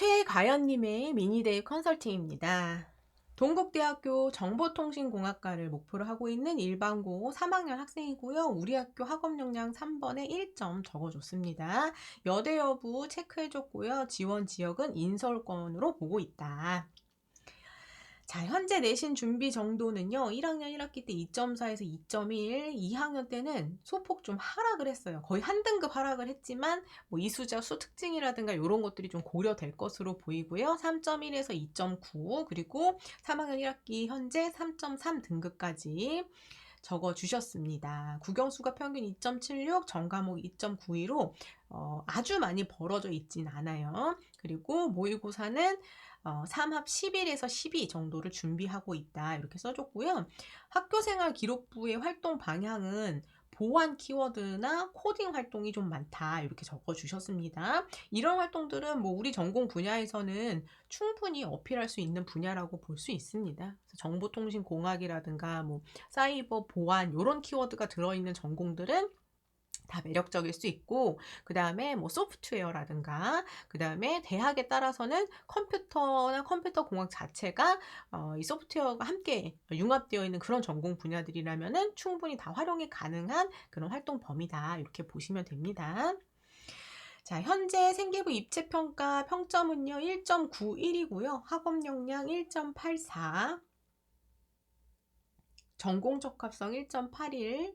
최가연님의 미니데이 컨설팅입니다. 동국대학교 정보통신공학과를 목표로 하고 있는 일반고 3학년 학생이고요. 우리 학교 학업역량 3번에 1점 적어줬습니다. 여대 여부 체크해줬고요. 지원 지역은 인서울권으로 보고 있다. 자, 현재 내신 준비 정도는요. 1학년 1학기 때 2.4에서 2.1, 2학년 때는 소폭 좀 하락을 했어요. 거의 한 등급 하락을 했지만 뭐 이수자 수 특징이라든가 이런 것들이 좀 고려될 것으로 보이고요. 3.1에서 2.9, 그리고 3학년 1학기 현재 3.3 등급까지 적어 주셨습니다. 국영수가 평균 2.76, 전과목 2.92로 아주 많이 벌어져 있진 않아요. 그리고 모의고사는 3합 11에서 12 정도를 준비하고 있다. 이렇게 써줬고요. 학교생활 기록부의 활동 방향은 보안 키워드나 코딩 활동이 좀 많다. 이렇게 적어주셨습니다. 이런 활동들은 뭐 우리 전공 분야에서는 충분히 어필할 수 있는 분야라고 볼 수 있습니다. 정보통신공학이라든가 뭐 사이버 보안 이런 키워드가 들어있는 전공들은 다 매력적일 수 있고, 그 다음에 뭐 소프트웨어라든가, 그 다음에 대학에 따라서는 컴퓨터나 컴퓨터 공학 자체가 이 소프트웨어가 함께 융합되어 있는 그런 전공 분야들이라면은 충분히 다 활용이 가능한 그런 활동 범위다. 이렇게 보시면 됩니다. 자, 현재 생계부 입체평가 평점은요, 1.91이고요. 학업 역량 1.84, 전공 적합성 1.81,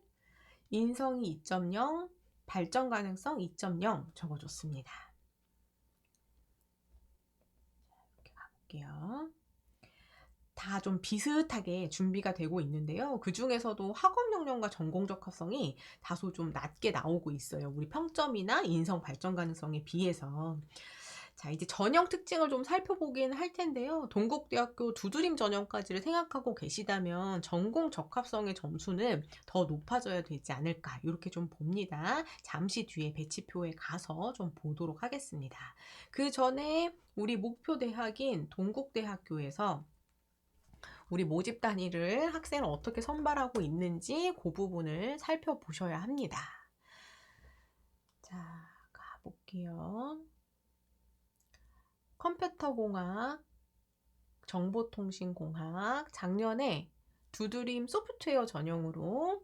인성이 2.0, 발전 가능성 2.0 적어줬습니다. 이렇게 가볼게요. 다 좀 비슷하게 준비가 되고 있는데요. 그 중에서도 학업 역량과 전공 적합성이 다소 좀 낮게 나오고 있어요. 우리 평점이나 인성 발전 가능성에 비해서. 자, 이제 전형 특징을 좀 살펴보긴 할 텐데요. 동국대학교 두드림 전형까지를 생각하고 계시다면 전공 적합성의 점수는 더 높아져야 되지 않을까 이렇게 좀 봅니다. 잠시 뒤에 배치표에 가서 좀 보도록 하겠습니다. 그 전에 우리 목표 대학인 동국대학교에서 우리 모집 단위를 학생을 어떻게 선발하고 있는지 그 부분을 살펴보셔야 합니다. 자, 가볼게요. 컴퓨터공학, 정보통신공학, 작년에 두드림 소프트웨어 전형으로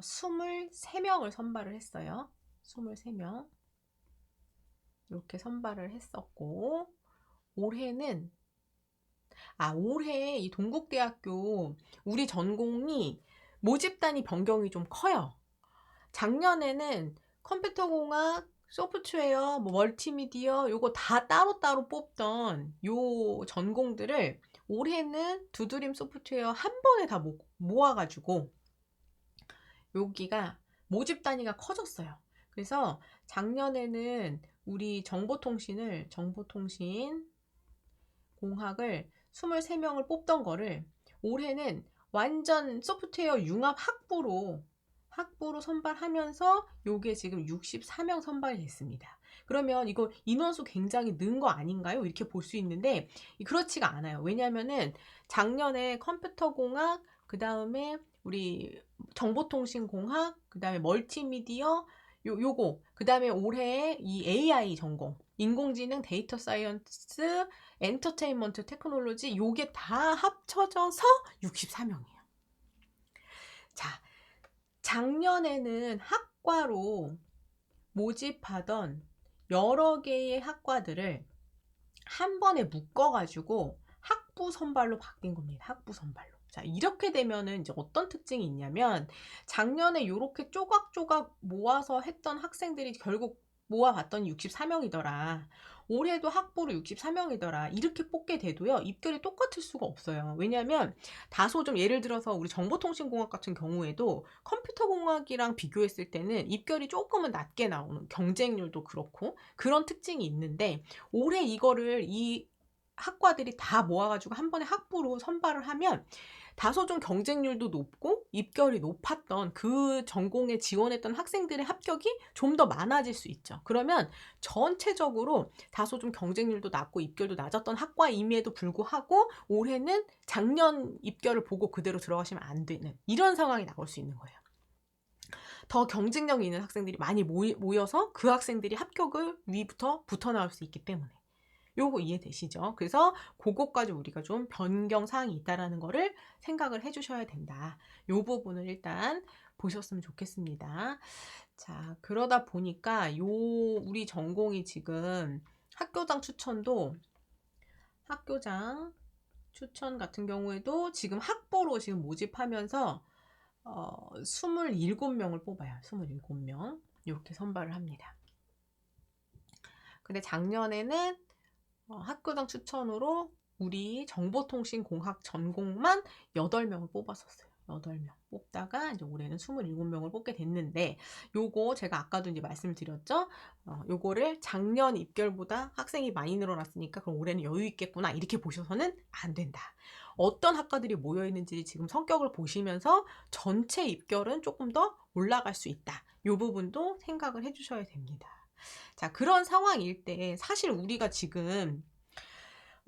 23명을 선발을 했어요. 23명. 이렇게 선발을 했었고, 올해는 올해 이 동국대학교 우리 전공이 모집단위 변경이 좀 커요. 작년에는 컴퓨터공학, 소프트웨어, 뭐 멀티미디어 요거 다 따로따로 뽑던 요 전공들을 올해는 두드림 소프트웨어 한 번에 다 모아가지고 여기가 모집 단위가 커졌어요. 그래서 작년에는 우리 정보통신 공학을 23명을 뽑던 거를 올해는 완전 소프트웨어 융합 학부로 선발하면서 요게 지금 64명 선발이 됐습니다. 그러면 이거 인원수 굉장히 는 거 아닌가요? 이렇게 볼 수 있는데 그렇지가 않아요. 왜냐면은 작년에 컴퓨터공학, 그 다음에 우리 정보통신공학, 그 다음에 멀티미디어, 요거, 그 다음에 올해 이 AI 전공, 인공지능, 데이터 사이언스, 엔터테인먼트 테크놀로지, 요게 다 합쳐져서 64명이에요. 자, 작년에는 학과로 모집하던 여러 개의 학과들을 한 번에 묶어가지고 학부 선발로 바뀐 겁니다. 학부 선발로. 자, 이렇게 되면은 이제 어떤 특징이 있냐면 작년에 이렇게 조각조각 모아서 했던 학생들이 결국 모아봤더니 64명이더라. 올해도 학부로 64명이더라. 이렇게 뽑게 돼도요. 입결이 똑같을 수가 없어요. 왜냐하면 다소 좀 예를 들어서 우리 정보통신공학 같은 경우에도 컴퓨터공학이랑 비교했을 때는 입결이 조금은 낮게 나오는, 경쟁률도 그렇고 그런 특징이 있는데 올해 이거를 이 학과들이 다 모아가지고 한 번에 학부로 선발을 하면 다소 좀 경쟁률도 높고 입결이 높았던 그 전공에 지원했던 학생들의 합격이 좀 더 많아질 수 있죠. 그러면 전체적으로 다소 좀 경쟁률도 낮고 입결도 낮았던 학과임에도 불구하고 올해는 작년 입결을 보고 그대로 들어가시면 안 되는 이런 상황이 나올 수 있는 거예요. 더 경쟁력 있는 학생들이 많이 모여서 그 학생들이 합격을 위부터 붙어 나올 수 있기 때문에. 요거 이해되시죠? 그래서 그거까지 우리가 좀 변경 사항이 있다라는 거를 생각을 해 주셔야 된다. 요 부분을 일단 보셨으면 좋겠습니다. 자, 그러다 보니까 우리 전공이 지금 학교장 추천 같은 경우에도 지금 학부로 지금 모집하면서 27명을 뽑아요. 27명. 이렇게 선발을 합니다. 근데 작년에는 학교장 추천으로 우리 정보통신공학 전공만 8명을 뽑았었어요. 8명 뽑다가 이제 올해는 27명을 뽑게 됐는데, 요거 제가 아까도 이제 말씀을 드렸죠. 요거를 작년 입결보다 학생이 많이 늘어났으니까 그럼 올해는 여유 있겠구나 이렇게 보셔서는 안 된다. 어떤 학과들이 모여 있는지 지금 성격을 보시면서 전체 입결은 조금 더 올라갈 수 있다. 요 부분도 생각을 해주셔야 됩니다. 자, 그런 상황일 때 사실 우리가 지금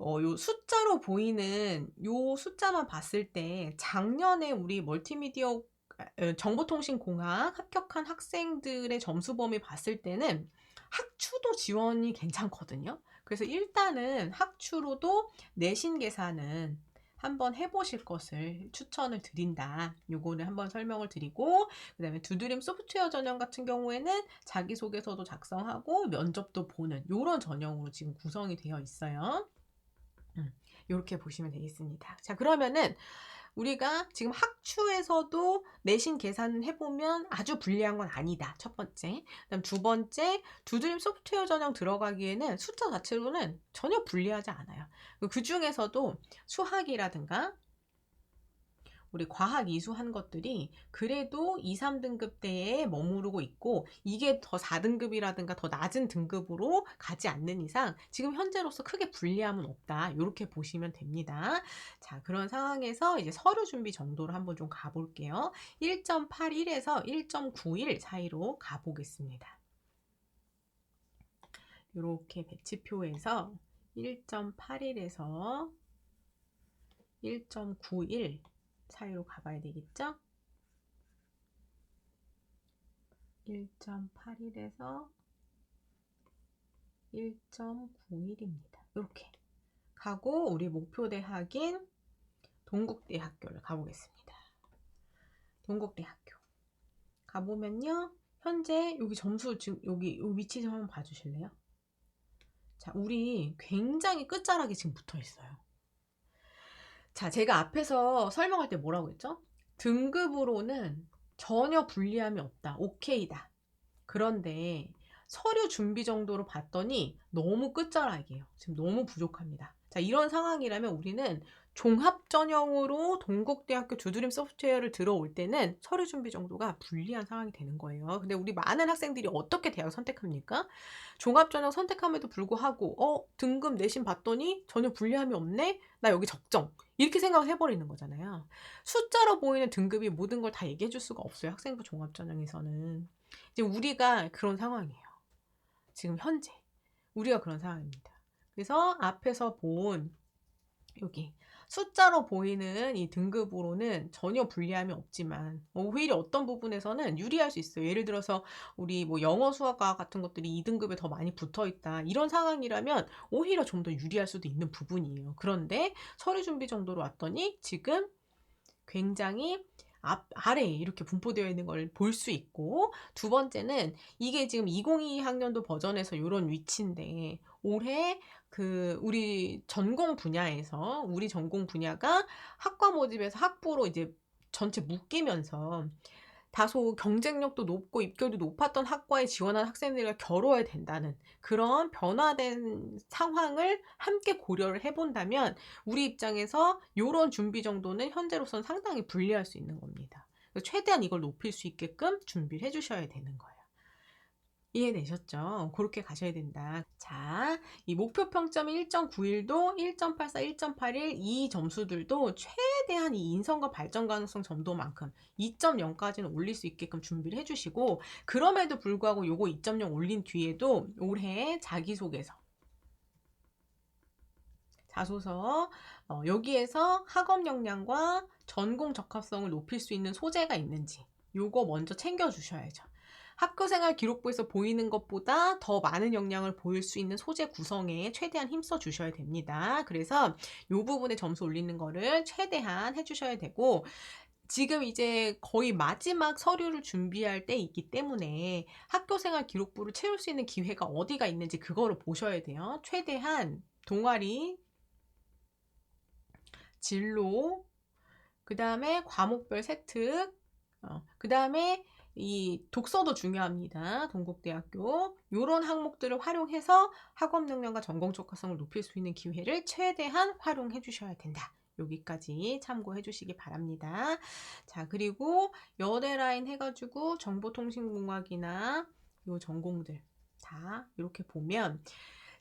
요 숫자로 보이는 요 숫자만 봤을 때 작년에 우리 멀티미디어 정보통신공학 합격한 학생들의 점수 범위 봤을 때는 학추도 지원이 괜찮거든요. 그래서 일단은 학추로도 내신 계산은 한번 해보실 것을 추천을 드린다. 요거는 한번 설명을 드리고, 그 다음에 두드림 소프트웨어 전형 같은 경우에는 자기소개서도 작성하고 면접도 보는 요런 전형으로 지금 구성이 되어 있어요. 이렇게 보시면 되겠습니다. 자, 그러면은 우리가 지금 학추에서도 내신 계산을 해보면 아주 불리한 건 아니다. 첫 번째. 그다음 두 번째, 두드림 소프트웨어 전형 들어가기에는 숫자 자체로는 전혀 불리하지 않아요. 그 중에서도 수학이라든가 우리 과학 이수 한 것들이 그래도 2, 3등급대에 머무르고 있고, 이게 더 4등급이라든가 더 낮은 등급으로 가지 않는 이상 지금 현재로서 크게 불리함은 없다. 이렇게 보시면 됩니다. 자, 그런 상황에서 이제 서류 준비 정도로 한번 좀 가볼게요. 1.81에서 1.91 사이로 가보겠습니다. 이렇게 배치표에서 1.81에서 1.91 사이로 가봐야 되겠죠? 1.81에서 1.91입니다. 이렇게 가고 우리 목표 대학인 동국대학교를 가보겠습니다. 동국대학교 가보면요, 현재 여기 점수 지금 여기 위치 좀 한번 봐주실래요? 자, 우리 굉장히 끝자락에 지금 붙어 있어요. 자, 제가 앞에서 설명할 때 뭐라고 했죠? 등급으로는 전혀 불리함이 없다. 오케이다. 그런데 서류 준비 정도로 봤더니 너무 끝자락이에요. 지금 너무 부족합니다. 자, 이런 상황이라면 우리는 종합 전형으로 동국대학교 두드림 소프트웨어를 들어올 때는 서류 준비 정도가 불리한 상황이 되는 거예요. 근데 우리 많은 학생들이 어떻게 대학을 선택합니까? 종합 전형 선택함에도 불구하고 등급 내신 봤더니 전혀 불리함이 없네? 나 여기 적정. 이렇게 생각을 해버리는 거잖아요. 숫자로 보이는 등급이 모든 걸 다 얘기해 줄 수가 없어요. 학생부 종합 전형에서는. 이제 우리가 그런 상황이에요. 지금 현재 우리가 그런 상황입니다. 그래서 앞에서 본 여기 숫자로 보이는 이 등급으로는 전혀 불리함이 없지만 오히려 어떤 부분에서는 유리할 수 있어요. 예를 들어서 우리 뭐 영어 수학과 같은 것들이 2등급에 더 많이 붙어 있다. 이런 상황이라면 오히려 좀 더 유리할 수도 있는 부분이에요. 그런데 서류 준비 정도로 왔더니 지금 굉장히 아래에 이렇게 분포되어 있는 걸 볼 수 있고, 두 번째는 이게 지금 2022학년도 버전에서 이런 위치인데 올해 우리 전공 분야에서 우리 전공 분야가 학과 모집에서 학부로 이제 전체 묶이면서 다소 경쟁력도 높고 입결도 높았던 학과에 지원한 학생들과 겨뤄야 된다는 그런 변화된 상황을 함께 고려를 해본다면 우리 입장에서 이런 준비 정도는 현재로서는 상당히 불리할 수 있는 겁니다. 최대한 이걸 높일 수 있게끔 준비를 해주셔야 되는 거예요. 이해되셨죠? 그렇게 가셔야 된다. 자, 이 목표 평점이 1.91도 1.84, 1.81 이 점수들도 최대한 이 인성과 발전 가능성 점도만큼 2.0까지는 올릴 수 있게끔 준비를 해주시고, 그럼에도 불구하고 요거 2.0 올린 뒤에도 올해 자기소개서, 자소서, 여기에서 학업 역량과 전공 적합성을 높일 수 있는 소재가 있는지 요거 먼저 챙겨 주셔야죠. 학교생활 기록부에서 보이는 것보다 더 많은 역량을 보일 수 있는 소재 구성에 최대한 힘써 주셔야 됩니다. 그래서 요 부분에 점수 올리는 거를 최대한 해 주셔야 되고, 지금 이제 거의 마지막 서류를 준비할 때이기 때문에 학교생활 기록부를 채울 수 있는 기회가 어디가 있는지 그거를 보셔야 돼요. 최대한 동아리, 진로, 그 다음에 과목별 세특, 그 다음에 이 독서도 중요합니다. 동국대학교. 요런 항목들을 활용해서 학업 능력과 전공 적합성을 높일 수 있는 기회를 최대한 활용해 주셔야 된다. 여기까지 참고해 주시기 바랍니다. 자, 그리고 여대 라인 해가지고 정보통신공학이나 요 전공들 다 이렇게 보면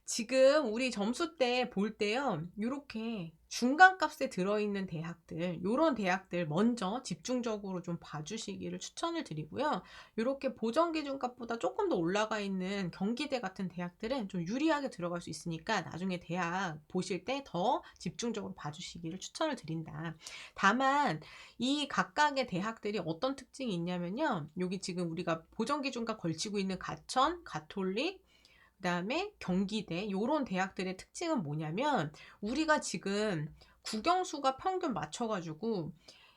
지금 우리 점수 때 볼 때요, 요렇게 중간값에 들어있는 대학들, 요런 대학들 먼저 집중적으로 좀 봐주시기를 추천을 드리고요. 요렇게 보정기준값보다 조금 더 올라가 있는 경기대 같은 대학들은 좀 유리하게 들어갈 수 있으니까 나중에 대학 보실 때 더 집중적으로 봐주시기를 추천을 드린다. 다만 이 각각의 대학들이 어떤 특징이 있냐면요, 여기 지금 우리가 보정기준값 걸치고 있는 가천, 가톨릭, 그 다음에 경기대, 요런 대학들의 특징은 뭐냐면 우리가 지금 국영수가 평균 맞춰가지고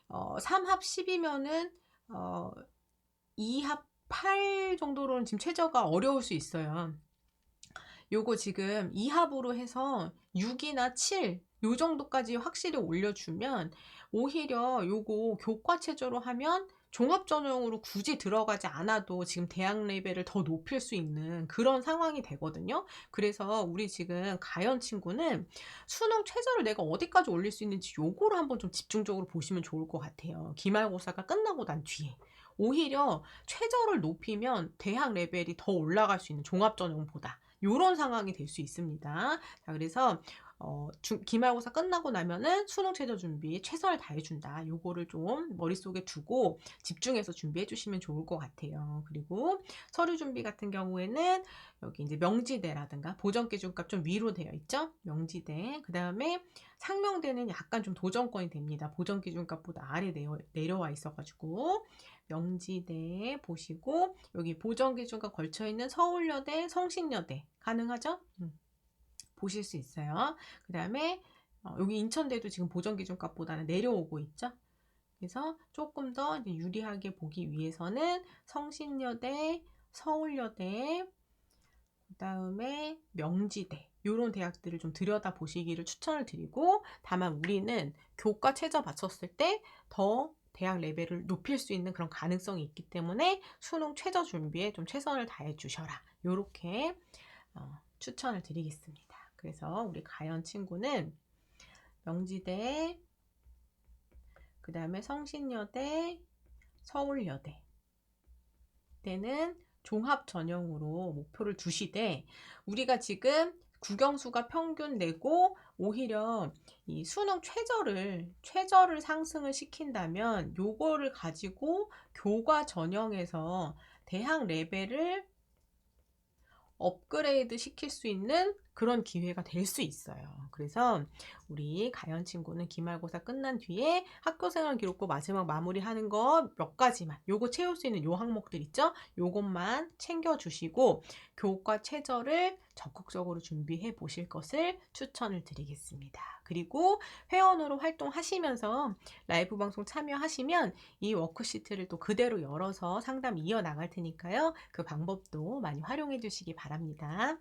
3합 10이면은 2합 8 정도로는 지금 최저가 어려울 수 있어요. 요거 지금 2합으로 해서 6이나 7, 요 정도까지 확실히 올려주면 오히려 요거 교과 체제로 하면 종합전형으로 굳이 들어가지 않아도 지금 대학 레벨을 더 높일 수 있는 그런 상황이 되거든요. 그래서 우리 지금 가연 친구는 수능 최저를 내가 어디까지 올릴 수 있는지 요거를 한번 좀 집중적으로 보시면 좋을 것 같아요. 기말고사가 끝나고 난 뒤에. 오히려 최저를 높이면 대학 레벨이 더 올라갈 수 있는 종합전형보다 요런 상황이 될 수 있습니다. 자, 그래서 기말고사 끝나고 나면은 수능 최저 준비 최선을 다해준다. 요거를 좀 머릿속에 두고 집중해서 준비해 주시면 좋을 것 같아요. 그리고 서류 준비 같은 경우에는 여기 이제 명지대라든가 보정기준값 좀 위로 되어 있죠? 명지대. 그 다음에 상명대는 약간 좀 도전권이 됩니다. 보정기준값보다 아래 내려와 있어가지고 명지대 보시고, 여기 보정기준값 걸쳐있는 서울여대, 성신여대 가능하죠? 보실 수 있어요. 그 다음에 여기 인천대도 지금 보정기준값보다는 내려오고 있죠. 그래서 조금 더 이제 유리하게 보기 위해서는 성신여대, 서울여대, 그 다음에 명지대, 이런 대학들을 좀 들여다 보시기를 추천을 드리고, 다만 우리는 교과 최저 맞췄을 때 더 대학 레벨을 높일 수 있는 그런 가능성이 있기 때문에 수능 최저 준비에 좀 최선을 다해 주셔라. 이렇게 추천을 드리겠습니다. 그래서 우리 가연 친구는 명지대, 그 다음에 성신여대, 서울여대 때는 종합 전형으로 목표를 두시되, 우리가 지금 국영수가 평균 내고 오히려 이 수능 최저를 상승을 시킨다면 요거를 가지고 교과 전형에서 대학 레벨을 업그레이드 시킬 수 있는 그런 기회가 될 수 있어요. 그래서 우리 가연 친구는 기말고사 끝난 뒤에 학교생활 기록부 마지막 마무리하는 거 몇 가지만, 요거 채울 수 있는 요 항목들 있죠? 요것만 챙겨주시고 교과 최저를 적극적으로 준비해 보실 것을 추천을 드리겠습니다. 그리고 회원으로 활동하시면서 라이브 방송 참여하시면 이 워크시트를 또 그대로 열어서 상담 이어나갈 테니까요. 그 방법도 많이 활용해 주시기 바랍니다.